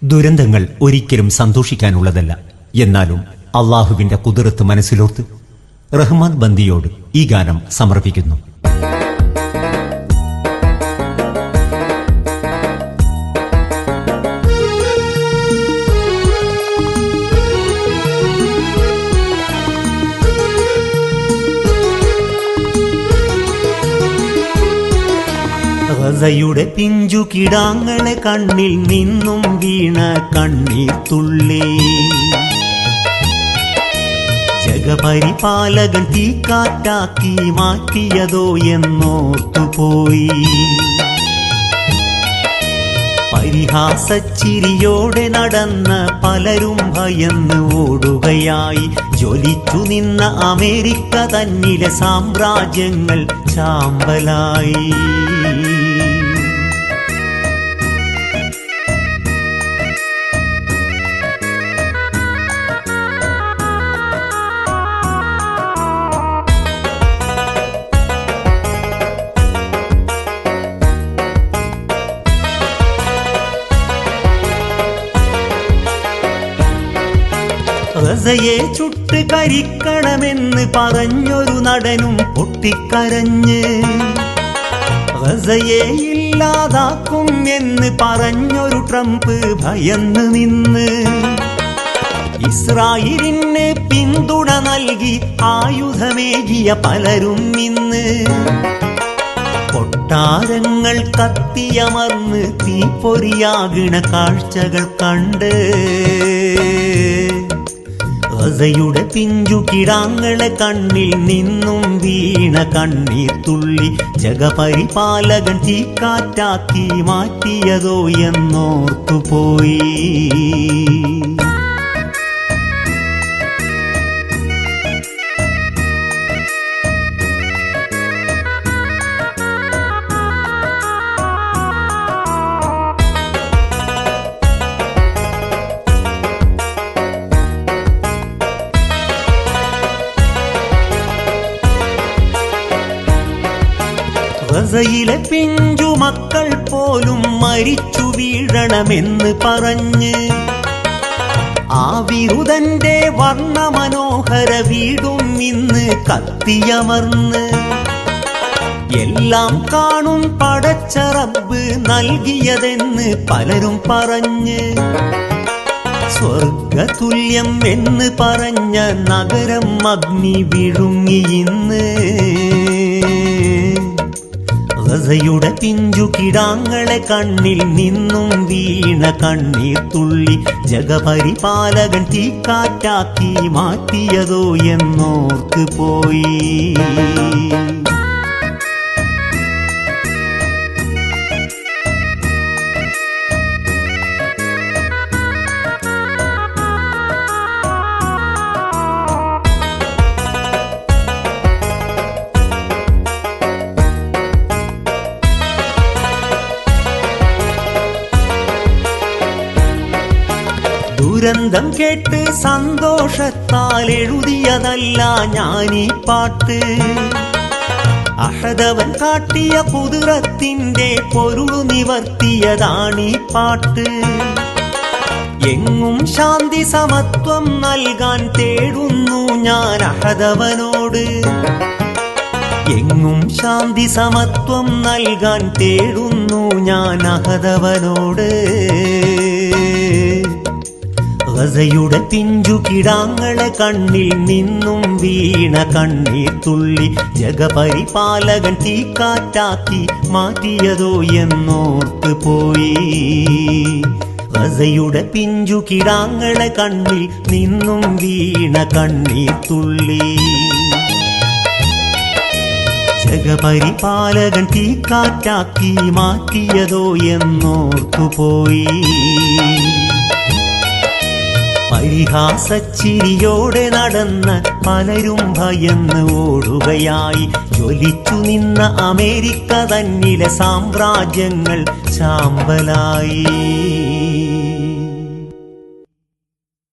ദുരന്തങ്ങൾ ഒരിക്കലും സന്തോഷിക്കാനുള്ളതല്ല. എന്നാലും അള്ളാഹുവിന്റെ ഖുദ്റത്ത് മനസ്സിലോർത്ത് റഹ്മാൻ ബന്ദിയോട് ഈ ഗാനം സമർപ്പിക്കുന്നു. ഗസയുടെ പിഞ്ചു കിടാങ്ങളെ കണ്ണിൽ നിന്നും വീണ കണ്ണീർ തുള്ളി ജഗപരിപാലകൻ തീക്കാറ്റാക്കി മാറ്റിയതോ എന്നോർത്തുപോയി. പരിഹാസച്ചിരിയോടെ നടന്ന പലരും ഭയന്ന് ഓടുകയായി. ജ്വലിച്ചു നിന്ന അമേരിക്ക തന്നിലെ സാമ്രാജ്യങ്ങൾ ചാമ്പലായി. ഗസയെ ചുട്ട് കരിക്കണമെന്ന് പറഞ്ഞൊരു നടനും പൊട്ടിക്കരഞ്ഞ്, ഗസയെ ഇല്ലാതാക്കും എന്ന് പറഞ്ഞൊരു ട്രംപ് ഭയന്ന് നിന്ന്, ഇസ്രായേലിന് പിന്തുണ നൽകി ആയുധമേകിയ പലരും ഇന്ന് കൊട്ടാരങ്ങൾ കത്തിയമർന്ന് തീപ്പൊരിയാകണ കാഴ്ചകൾ കണ്ട്. ഗസയുടെ പിഞ്ചു കിടാങ്ങളെ കണ്ണിൽ നിന്നും വീണ കണ്ണീർ തുള്ളി ജഗപരിപാലകൻ തീക്കാറ്റാക്കി മാറ്റിയതോ എന്നോർത്തുപോയി. ഗസയിലെ പിഞ്ചു മക്കൾ പോലും മരിച്ചു വീഴണമെന്ന് പറഞ്ഞ് ആ വിരുദന്റെ വർണ്ണമനോഹര വീടും ഇന്ന് കത്തിയമർന്ന്. എല്ലാം കാണും പടച്ച റബ്ബ് നൽകിയതെന്ന് പലരും പറഞ്ഞ്, സ്വർഗതുല്യം എന്ന് പറഞ്ഞ നഗരം അഗ്നി വിഴുങ്ങി ഇന്ന്. ഗസയുടെ പിഞ്ചു കിടാങ്ങളെ കണ്ണിൽ നിന്നും വീണ കണ്ണീർ തുള്ളി ജഗപരിപാലകൻ തീക്കാറ്റാക്കി മാറ്റിയതോ എന്നോർത്ത് പോയി. ദുരന്തം കേട്ട് സന്തോഷത്താൽ എഴുതിയതല്ല ഞാനീ പാട്ട്. അഹദവൻ കാട്ടിയ ഖുദ്റത്തിന്റെ പൊരുളു നിവർത്തിയതാണീ പാട്ട്. എങ്ങും ശാന്തി സമത്വം നൽകാൻ തേടുന്നു ഞാൻ അഹദവനോട്. എങ്ങും ശാന്തി സമത്വം നൽകാൻ തേടുന്നു ഞാൻ അഹദവനോട്. ഗസയുടെ പിഞ്ചു കിടാങ്ങളെ കണ്ണിൽ നിന്നും വീണ കണ്ണീർ തുള്ളി ജഗപരിപാലകൻ തീക്കാറ്റാക്കി മാറ്റിയതോ എന്നോർത്ത് പോയി. ഗസയുടെ പിഞ്ചു കിടാങ്ങളെ കണ്ണിൽ നിന്നും വീണ കണ്ണീർ തുള്ളി ജഗപരിപാലകൻ തീക്കാറ്റാക്കി മാറ്റിയതോ എന്നോർത്തു പോയി. പരിഹാസച്ചിരിയോടെ നടന്ന പലരും ഭയന്ന് ഓടുകയായി. ജ്വലിച്ചു നിന്ന അമേരിക്ക തന്നിലെ സാമ്രാജ്യങ്ങൾ ചാമ്പലായി.